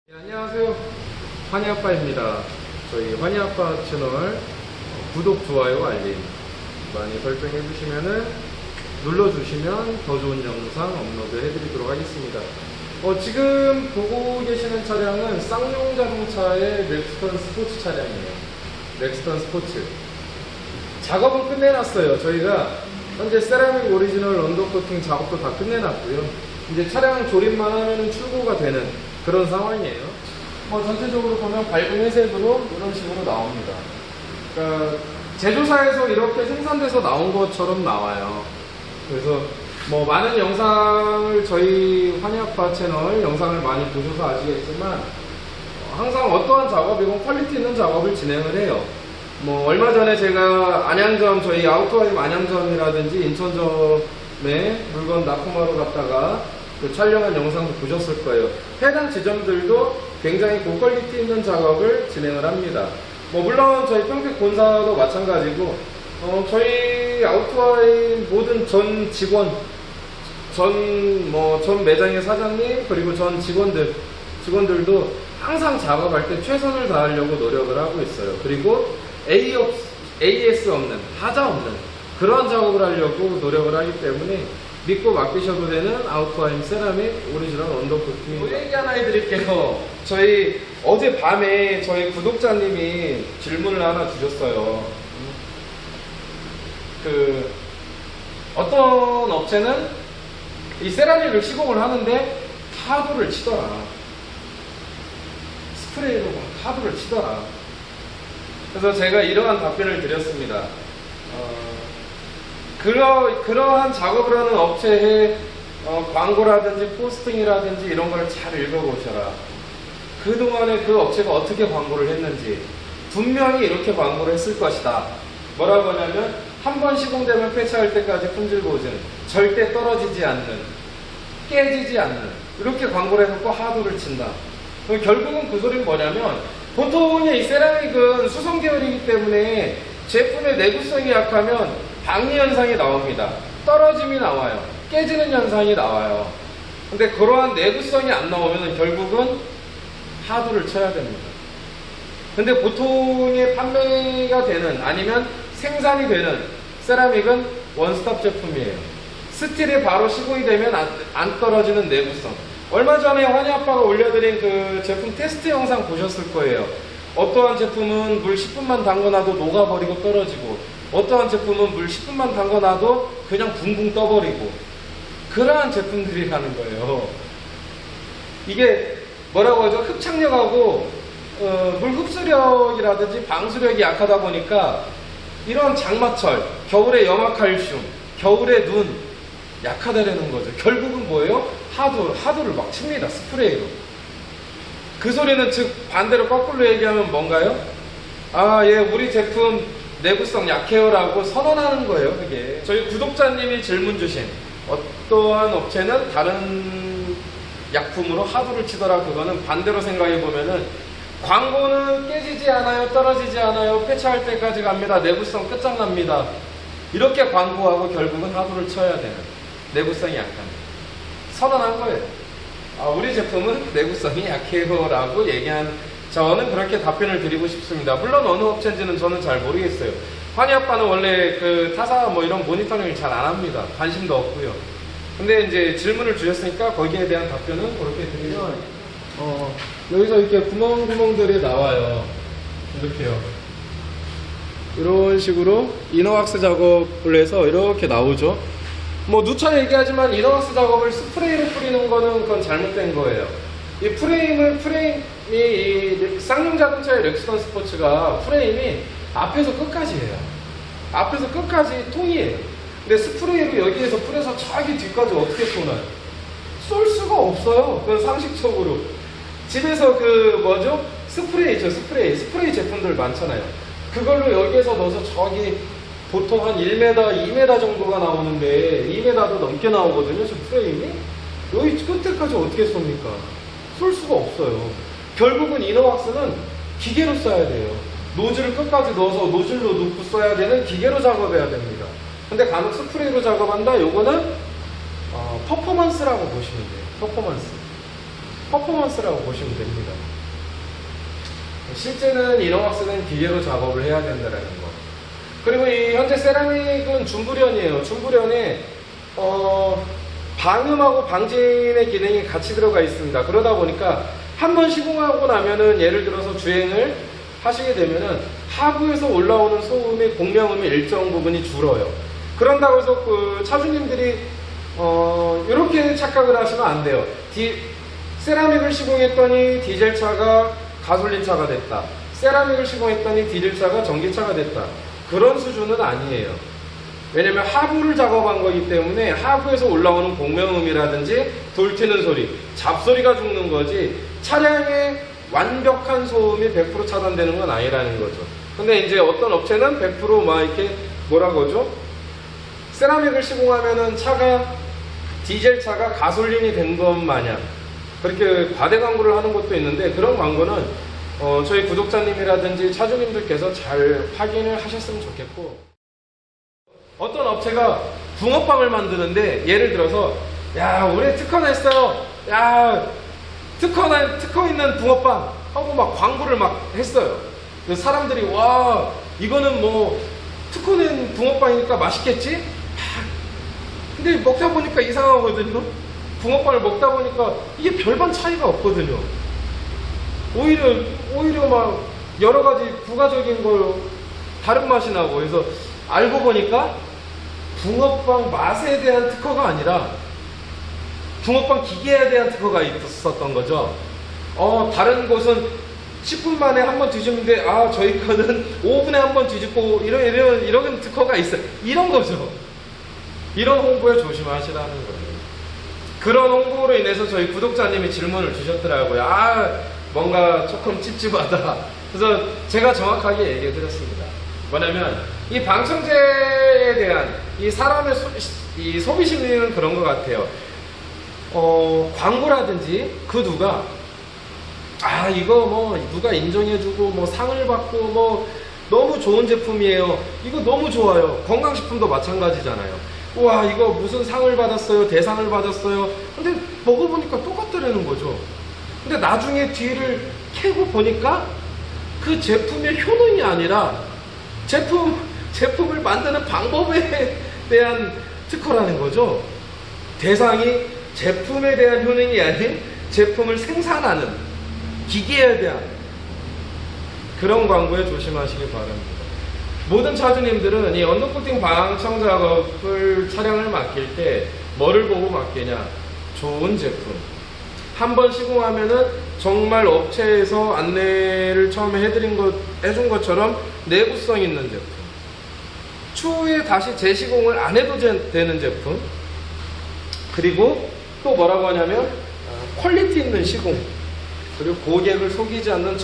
네, 안녕하세요. 환희아빠입니다. 저희 환희아빠 채널 구독, 좋아요, 알림 많이 설정해 주시면은 눌러주시면 더 좋은 영상 업로드 해드리도록 하겠습니다. 지금 보고 계시는 차량은 쌍용 자동차의 넥스턴 스포츠 차량이에요. 넥스턴 스포츠. 작업은 끝내놨어요. 저희가 현재 세라믹 오리지널 언더코팅 작업도 다 끝내놨고요. 이제 차량 조립만 하면 출고가 되는 그런 상황이에요. 전체적으로 보면 밝은 회색으로 이런 식으로 나옵니다. 그러니까 제조사에서 이렇게 생산돼서 나온 것처럼 나와요. 그래서 많은 영상을 저희 환희아빠 채널 영상을 많이 보셔서 아시겠지만 항상 어떠한 작업이건 퀄리티 있는 작업을 진행을 해요. 얼마 전에 제가 안양점, 저희 아우토하임 안양점이라든지 인천점에 물건 납품하러 갔다가 촬영한 영상도 보셨을 거예요. 해당 지점들도 굉장히 고퀄리티 있는 작업을 진행을 합니다. 물론 저희 평택 본사도 마찬가지고 저희 아우토하임 모든 전 직원, 전 매장의 사장님 그리고 전 직원들도 항상 작업할 때 최선을 다하려고 노력을 하고 있어요. 그리고 AS 없는, 하자 없는 그런 작업을 하려고 노력을 하기 때문에 믿고 맡기셔도 되는 아우토하임 세라믹 오리지널 언더코팅. 얘기 하나 해드릴게요. 저희 어제 밤에 저희 구독자님이 질문을 하나 주셨어요. 어떤 업체는 이 세라믹을 시공을 하는데 하도를 치더라. 스프레이로 하도를 치더라. 그래서 제가 이러한 답변을 드렸습니다. 그러한 작업을 하는 업체의 광고라든지 포스팅이라든지 이런 걸 잘 읽어보셔라. 그동안에 그 업체가 어떻게 광고를 했는지 분명히 이렇게 광고를 했을 것이다. 뭐라고 하냐면 한 번 시공되면 폐차할 때까지 품질 보증, 절대 떨어지지 않는, 깨지지 않는 이렇게 광고를 해놓고 하도를 친다. 결국은 그 소리는 뭐냐면 보통의 이 세라믹은 수성 계열이기 때문에 제품의 내구성이 약하면 방해 현상이 나옵니다. 떨어짐이 나와요. 깨지는 현상이 나와요. 근데 그러한 내구성이 안 나오면 결국은 하도를 쳐야 됩니다. 근데 보통의 판매가 되는 아니면 생산이 되는 세라믹은 원스톱 제품이에요. 스틸에 바로 시공이 되면 안 떨어지는 내구성. 얼마 전에 환희아빠가 올려드린 그 제품 테스트 영상 보셨을 거예요. 어떠한 제품은 물 10분만 담궈놔도 녹아버리고 떨어지고 어떠한 제품은 물 10분만 담궈놔도 그냥 붕붕 떠버리고 그러한 제품들이라는 거예요. 이게 뭐라고 하죠? 흡착력하고 물 흡수력이라든지 방수력이 약하다 보니까 이런 장마철, 겨울에 염화칼슘, 겨울에 눈 약하다라는 거죠. 결국은 뭐예요? 하도를 막 칩니다. 스프레이로. 그 소리는 즉 반대로 거꾸로 얘기하면 뭔가요? 우리 제품 내구성 약해요라고 선언하는 거예요. 그게 저희 구독자님이 질문 주신 어떠한 업체는 다른 약품으로 하도를 치더라. 그거는 반대로 생각해 보면은 광고는 깨지지 않아요, 떨어지지 않아요, 폐차할 때까지 갑니다, 내구성 끝장납니다 이렇게 광고하고 결국은 하도를 쳐야 되는, 내구성이 약한 선언한 거예요. 우리 제품은 내구성이 약해요 라고 얘기한, 저는 그렇게 답변을 드리고 싶습니다. 물론 어느 업체인지는 저는 잘 모르겠어요. 환희아빠는 원래 타사 이런 모니터링을 잘 안 합니다. 관심도 없고요. 근데 이제 질문을 주셨으니까 거기에 대한 답변은 그렇게 드리면 여기서 이렇게 구멍들이 나와요. 이렇게요. 이런 식으로 이너왁스 작업을 해서 이렇게 나오죠. 누차 얘기하지만 이너왁스 작업을 스프레이로 뿌리는 거는 그건 잘못된 거예요. 이 프레임이 이 쌍용 자동차의 넥스턴 스포츠가 프레임이 앞에서 끝까지 해요. 앞에서 끝까지 통이에요. 근데 스프레이로 여기에서 뿌려서 저기 뒤까지 어떻게 쏘나요? 쏠 수가 없어요. 그건 상식적으로. 집에서 스프레이 있죠. 스프레이 제품들 많잖아요. 그걸로 여기에서 넣어서 저기 보통 한 1m, 2m 정도가 나오는데 2m도 넘게 나오거든요. 저 프레임이. 여기 끝에까지 어떻게 쏩니까? 쏠 수가 없어요. 결국은 이너왁스는 기계로 써야 돼요. 노즐을 끝까지 넣어서 노즐로 넣고 써야 되는 기계로 작업해야 됩니다. 근데 간혹 스프레이로 작업한다? 요거는 퍼포먼스라고 보시면 돼요. 퍼포먼스. 퍼포먼스라고 보시면 됩니다. 실제는 이너왁스는 기계로 작업을 해야 된다는 거. 그리고 이 현재 세라믹은 준불연이에요. 준불연에 방음하고 방진의 기능이 같이 들어가 있습니다. 그러다 보니까 한 번 시공하고 나면은 예를 들어서 주행을 하시게 되면은 하부에서 올라오는 소음의 공명음의 일정 부분이 줄어요. 그런다고 해서 그 차주님들이 이렇게 착각을 하시면 안 돼요. 세라믹을 시공했더니 디젤차가 가솔린차가 됐다. 세라믹을 시공했더니 디젤차가 전기차가 됐다. 그런 수준은 아니에요. 왜냐면 하부를 작업한 거기 때문에 하부에서 올라오는 공명음이라든지 돌 튀는 소리, 잡소리가 죽는 거지 차량의 완벽한 소음이 100% 차단되는 건 아니라는 거죠. 근데 이제 어떤 업체는 100%막 이렇게 뭐라고 하죠? 세라믹을 시공하면은 차가 디젤차가 가솔린이 된 것 마냥 그렇게 과대 광고를 하는 것도 있는데, 그런 광고는 저희 구독자님이라든지 차주님들께서 잘 확인을 하셨으면 좋겠고, 어떤 업체가 붕어빵을 만드는데 예를 들어서 야 우리 특허 냈어요, 야 특허 있는 붕어빵 하고 막 광고를 막 했어요. 그래서 사람들이 와 이거는 뭐 특허 낸 붕어빵이니까 맛있겠지? 근데 먹다 보니까 이상하거든요. 붕어빵을 먹다 보니까 이게 별반 차이가 없거든요. 오히려 막 여러 가지 부가적인 걸 다른 맛이 나고, 그래서 알고 보니까 붕어빵 맛에 대한 특허가 아니라 붕어빵 기계에 대한 특허가 있었던 거죠. 다른 곳은 10분 만에 한 번 뒤집는데 저희 거는 5분에 한 번 뒤집고 이런 특허가 있어요. 이런 거죠. 이런 홍보에 조심하시라는 거예요. 그런 홍보로 인해서 저희 구독자님이 질문을 주셨더라고요. 뭔가 조금 찝찝하다. 그래서 제가 정확하게 얘기해 드렸습니다. 뭐냐면 이 방청제에 대한 이 사람의 이 소비 심리는 그런 것 같아요. 광고라든지 그 누가 이거 뭐 누가 인정해주고 뭐 상을 받고 뭐 너무 좋은 제품이에요, 이거 너무 좋아요. 건강식품도 마찬가지잖아요. 우와 이거 무슨 상을 받았어요, 대상을 받았어요. 근데 먹어보니까 똑같더라는 거죠. 근데 나중에 뒤를 캐고 보니까 그 제품의 효능이 아니라 제품을 만드는 방법에 대한 특허라는 거죠. 대상이 제품에 대한 효능이 아닌 제품을 생산하는 기계에 대한 그런 광고에 조심하시기 바랍니다. 모든 차주님들은 이 언더코팅 방청 작업을 차량을 맡길 때 뭐를 보고 맡기냐? 좋은 제품. 한번 시공하면은 정말 업체에서 안내를 처음에 해준 것처럼 내구성 있는 제품. 추후에 다시 재시공을 안 해도 되는 제품. 그리고 또 뭐라고 하냐면 퀄리티 있는 시공. 그리고 고객을 속이지 않는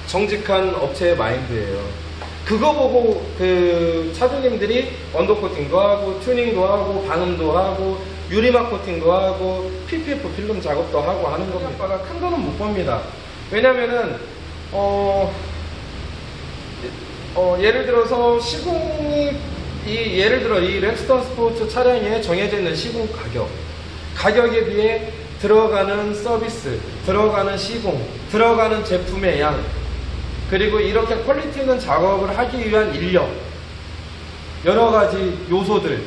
정직한 업체의 마인드예요. 그거 보고 그 차주님들이 언더코팅도 하고 튜닝도 하고 방음도 하고 유리막 코팅도 하고 PPF 필름 작업도 하고 하는 겁니다. 아빠가 큰 돈은 못 법니다. 왜냐면은 예를 들어서 시공이 예를 들어 이 렉스턴 스포츠 차량에 정해져 있는 시공 가격에 비해 들어가는 서비스, 들어가는 시공, 들어가는 제품의 양, 그리고 이렇게 퀄리티 있는 작업을 하기 위한 인력, 여러 가지 요소들,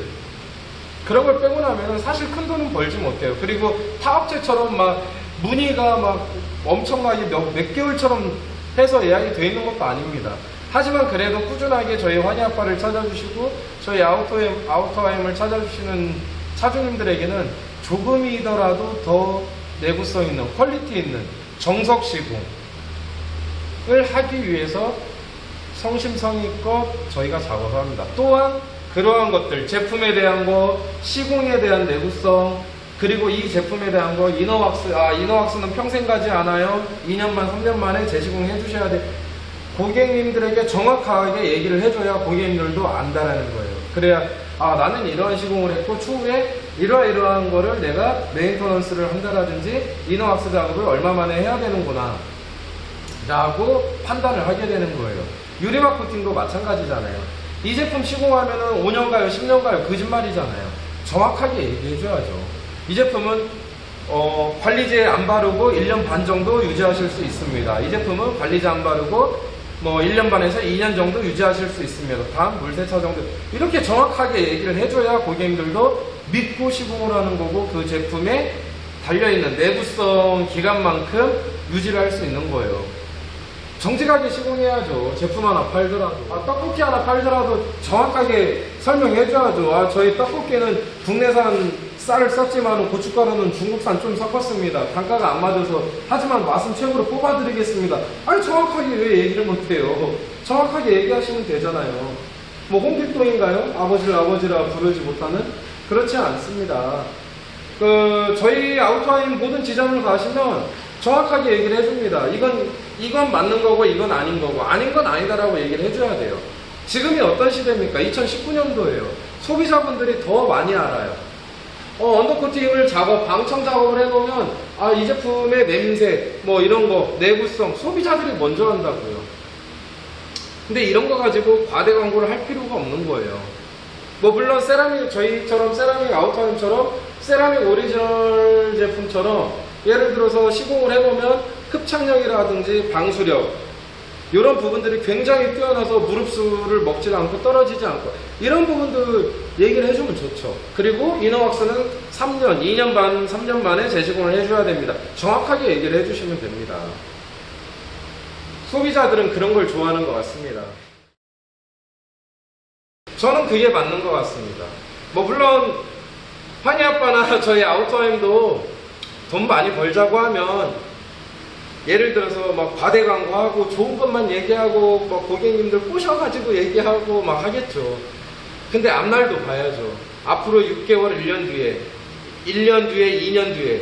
그런 걸 빼고 나면 사실 큰 돈은 벌지 못해요. 그리고 타업체처럼 막 문의가 막 엄청나게 몇 개월처럼 해서 예약이 되어 있는 것도 아닙니다. 하지만 그래도 꾸준하게 저희 환희아빠를 찾아주시고 저희 아우터엠을 찾아주시는 차주님들에게는 조금이더라도 더 내구성 있는 퀄리티 있는 정석 시공을 하기 위해서 성심성의껏 저희가 작업을 합니다. 또한 그러한 것들, 제품에 대한 거, 시공에 대한 내구성, 그리고 이 제품에 대한 거, 이너왁스는 평생 가지 않아요. 2년만, 3년 만에 재시공 해주셔야 돼. 고객님들에게 정확하게 얘기를 해줘야 고객님들도 안다라는 거예요. 그래야 나는 이러한 시공을 했고 추후에 이러한 거를 내가 메인터넌스를 한다라든지 이너왁스 작업을 얼마 만에 해야 되는구나 라고 판단을 하게 되는 거예요. 유리막 코팅도 마찬가지잖아요. 이 제품 시공하면은 5년 가요, 10년 가요, 거짓말이잖아요. 정확하게 얘기해줘야죠. 이 제품은 관리제 안 바르고 1년 반 정도 유지하실 수 있습니다. 이 제품은 관리제 안 바르고 뭐 1년 반에서 2년 정도 유지하실 수 있습니다. 다음 물세차 정도 이렇게 정확하게 얘기를 해줘야 고객님들도 믿고 시공을 하는 거고 그 제품에 달려있는 내구성 기간만큼 유지를 할 수 있는 거예요. 정직하게 시공해야죠. 제품 하나 팔더라도 떡볶이 하나 팔더라도 정확하게 설명해줘야죠. 저희 떡볶이는 국내산 쌀을 썼지만 고춧가루는 중국산 좀 섞었습니다. 단가가 안 맞아서 하지만 맛은 최고로 뽑아드리겠습니다. 아니 정확하게 왜 얘기를 못해요? 정확하게 얘기하시면 되잖아요. 뭐 홍길동인가요? 아버지를 아버지라 부르지 못하는? 그렇지 않습니다. 저희 아우터임 모든 지점을 가시면 정확하게 얘기를 해줍니다. 이건 맞는 거고 이건 아닌 거고 아닌 건 아니다라고 얘기를 해줘야 돼요. 지금이 어떤 시대입니까? 2019년도예요. 소비자분들이 더 많이 알아요. 언더코팅을 방청 작업을 해놓으면 이 제품의 냄새 뭐 이런 거 내구성 소비자들이 먼저 한다고요. 근데 이런 거 가지고 과대 광고를 할 필요가 없는 거예요. 뭐 물론 저희처럼 세라믹 아우터임처럼 세라믹 오리지널 제품처럼 예를 들어서 시공을 해보면 흡착력이라든지 방수력 이런 부분들이 굉장히 뛰어나서 무릎수를 먹지 않고 떨어지지 않고 이런 부분들 얘기를 해주면 좋죠. 그리고 이너왁스는 3년, 2년 반, 3년 만에 재시공을 해줘야 됩니다. 정확하게 얘기를 해주시면 됩니다. 소비자들은 그런 걸 좋아하는 것 같습니다. 저는 그게 맞는 것 같습니다. 뭐 물론 환희아빠나 저희 아우터임도 돈 많이 벌자고 하면 예를 들어서 막 과대 광고하고 좋은 것만 얘기하고 막 고객님들 꼬셔가지고 얘기하고 막 하겠죠. 근데 앞날도 봐야죠. 앞으로 6개월, 1년 뒤에 1년 뒤에 2년 뒤에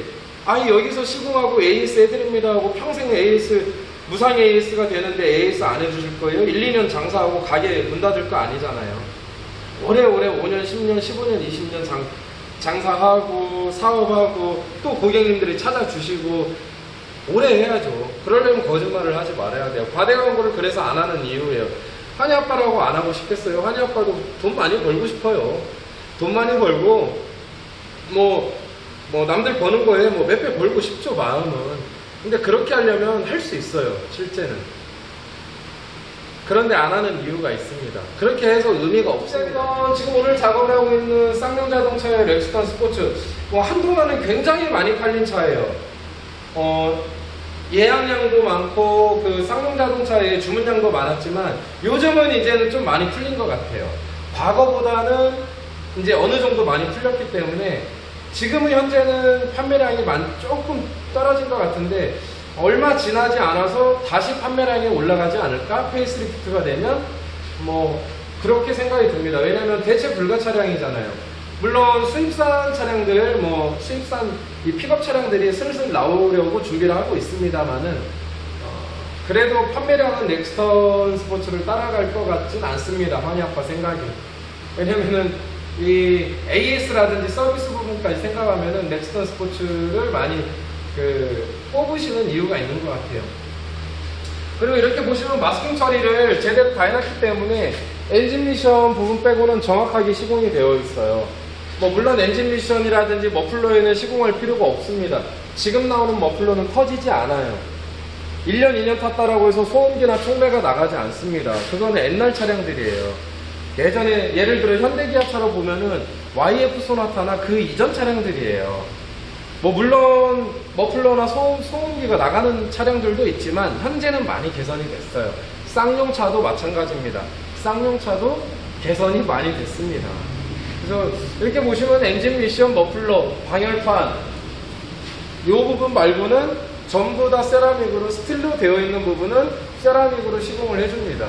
여기서 시공하고 AS 해드립니다 하고 평생 AS 무상 AS가 되는데 AS 안 해주실 거예요? 1, 2년 장사하고 가게 문 닫을 거 아니잖아요. 오래오래 5년, 10년, 15년, 20년 장사하고 사업하고 또 고객님들이 찾아주시고 오래 해야죠. 그러려면 거짓말을 하지 말아야 돼요. 과대 광고를 그래서 안 하는 이유예요. 환희아빠라고 안 하고 싶겠어요? 환희아빠도 돈 많이 벌고 싶어요. 돈 많이 벌고 뭐 남들 버는 거에 뭐 몇 배 벌고 싶죠, 마음은. 근데 그렇게 하려면 할 수 있어요, 실제는. 그런데 안 하는 이유가 있습니다. 그렇게 해서 의미가 없습니다. 지금 오늘 작업을 하고 있는 쌍용자동차의 렉스턴 스포츠 한동안은 굉장히 많이 팔린 차예요. 예약량도 많고 쌍용자동차의 주문량도 많았지만 요즘은 이제는 좀 많이 풀린 것 같아요. 과거보다는 이제 어느 정도 많이 풀렸기 때문에 지금은 현재는 판매량이 조금 떨어진 것 같은데 얼마 지나지 않아서 다시 판매량이 올라가지 않을까? 페이스리프트가 되면 뭐 그렇게 생각이 듭니다. 왜냐하면 대체 불가 차량이잖아요. 물론 수입산 차량들, 수입산 이 픽업 차량들이 슬슬 나오려고 준비를 하고 있습니다만은 그래도 판매량은 넥스턴 스포츠를 따라갈 것 같진 않습니다. 환희아빠 생각이. 왜냐면은 이 AS라든지 서비스 부분까지 생각하면은 넥스턴 스포츠를 많이 뽑으시는 이유가 있는 것 같아요. 그리고 이렇게 보시면 마스킹 처리를 제대로 다 해놨기 때문에 엔진 미션 부분 빼고는 정확하게 시공이 되어 있어요. 물론 엔진 미션이라든지 머플러에는 시공할 필요가 없습니다. 지금 나오는 머플러는 터지지 않아요. 1년, 2년 탔다라고 해서 소음기나 촉매가 나가지 않습니다. 그거는 옛날 차량들이에요. 예전에 예를 들어 현대기아차로 보면은 YF 소나타나 그 이전 차량들이에요. 물론 머플러나 소음기가 나가는 차량들도 있지만 현재는 많이 개선이 됐어요. 쌍용차도 마찬가지입니다. 쌍용차도 개선이 많이 됐습니다. 그래서 이렇게 보시면 엔진 미션, 머플러, 방열판 이 부분 말고는 전부 다 세라믹으로 스틸로 되어 있는 부분은 세라믹으로 시공을 해줍니다.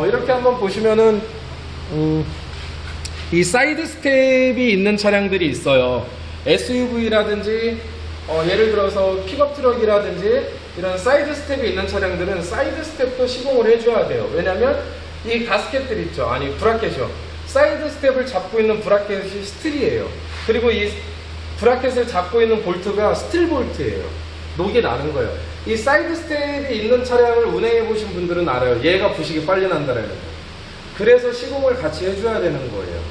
이렇게 한번 보시면은 이 사이드 스텝이 있는 차량들이 있어요. SUV라든지 예를 들어서 픽업 트럭이라든지 이런 사이드 스텝이 있는 차량들은 사이드 스텝도 시공을 해줘야 돼요. 왜냐면 이 가스켓들 있죠. 아니 브라켓이요. 사이드 스텝을 잡고 있는 브라켓이 스틸이에요. 그리고 이 브라켓을 잡고 있는 볼트가 스틸 볼트예요. 녹이 나는 거예요. 이 사이드 스텝이 있는 차량을 운행해 보신 분들은 알아요. 얘가 부식이 빨리 난다라는 거. 그래서 시공을 같이 해줘야 되는 거예요.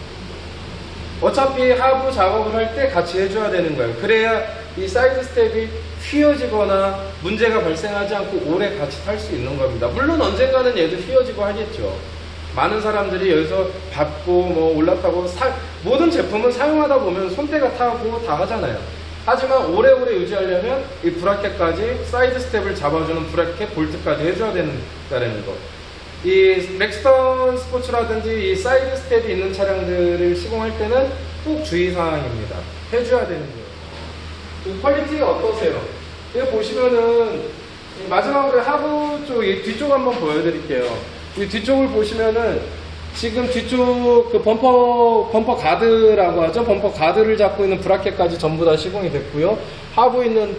어차피 하부 작업을 할 때 같이 해줘야 되는 거예요. 그래야 이 사이드 스텝이 휘어지거나 문제가 발생하지 않고 오래 같이 탈 수 있는 겁니다. 물론 언젠가는 얘도 휘어지고 하겠죠. 많은 사람들이 여기서 밟고 뭐 올라타고 모든 제품은 사용하다 보면 손때가 타고 다 하잖아요. 하지만 오래오래 유지하려면 이 브라켓까지 사이드 스텝을 잡아주는 브라켓 볼트까지 해줘야 된다는 거. 이 렉스턴 스포츠라든지 이 사이드 스텝이 있는 차량들을 시공할 때는 꼭 주의사항입니다. 해줘야 되는 거예요. 그 퀄리티가 어떠세요? 이거 보시면은 마지막으로 하부 쪽, 이 뒤쪽 한번 보여드릴게요. 이 뒤쪽을 보시면은 지금 뒤쪽 그 범퍼 가드라고 하죠. 범퍼 가드를 잡고 있는 브라켓까지 전부 다 시공이 됐고요. 하부에 있는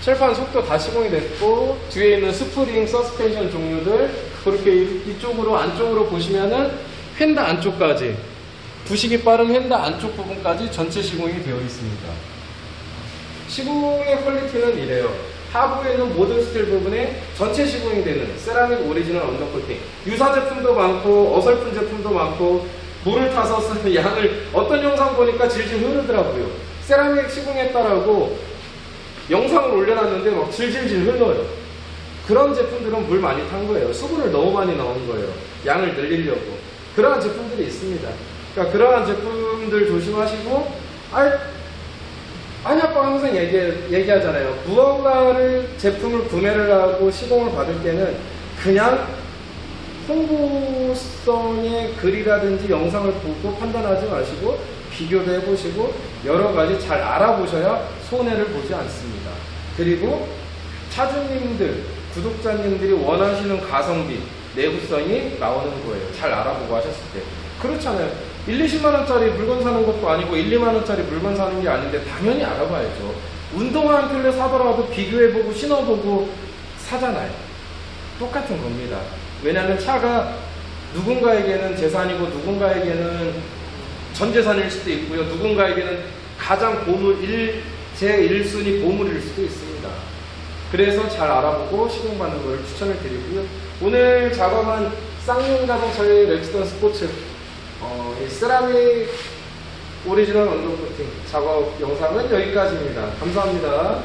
철판 속도 다 시공이 됐고, 뒤에 있는 스프링, 서스펜션 종류들 그렇게 이쪽으로 안쪽으로 보시면은 휀다 안쪽까지, 부식이 빠른 휀다 안쪽 부분까지 전체 시공이 되어 있습니다. 시공의 퀄리티는 이래요. 하부에 있는 모든 스틸 부분에 전체 시공이 되는 세라믹 오리지널 언더코팅. 유사 제품도 많고 어설픈 제품도 많고 물을 타서 쓰는 양을 어떤 영상 보니까 질질 흐르더라고요. 세라믹 시공했다라고 영상을 올려놨는데 막 질질질 흘러요. 그런 제품들은 물 많이 탄 거예요. 수분을 너무 많이 넣은 거예요. 양을 늘리려고. 그러한 제품들이 있습니다. 그러니까 그러한 제품들 조심하시고, 아빠가 항상 얘기하잖아요. 무언가를 제품을 구매를 하고 시공을 받을 때는 그냥 홍보성의 글이라든지 영상을 보고 판단하지 마시고 비교도 해보시고 여러 가지 잘 알아보셔야 손해를 보지 않습니다. 그리고 차주님들, 구독자님들이 원하시는 가성비, 내구성이 나오는 거예요. 잘 알아보고 하셨을 때. 그렇잖아요. 1, 20만원짜리 물건 사는 것도 아니고 1, 2만원짜리 물건 사는 게 아닌데 당연히 알아봐야죠. 운동화 한 켤레 사더라도 비교해보고 신어보고 사잖아요. 똑같은 겁니다. 왜냐하면 차가 누군가에게는 재산이고 누군가에게는 전 재산일 수도 있고요. 누군가에게는 가장 제 1순위 보물일 수도 있습니다. 그래서 잘 알아보고 시공받는 걸 추천을 드리고요. 오늘 작업한 쌍용 자동차의 렉스턴 스포츠 이 세라믹 오리지널 언더코팅 작업 영상은 여기까지입니다. 감사합니다.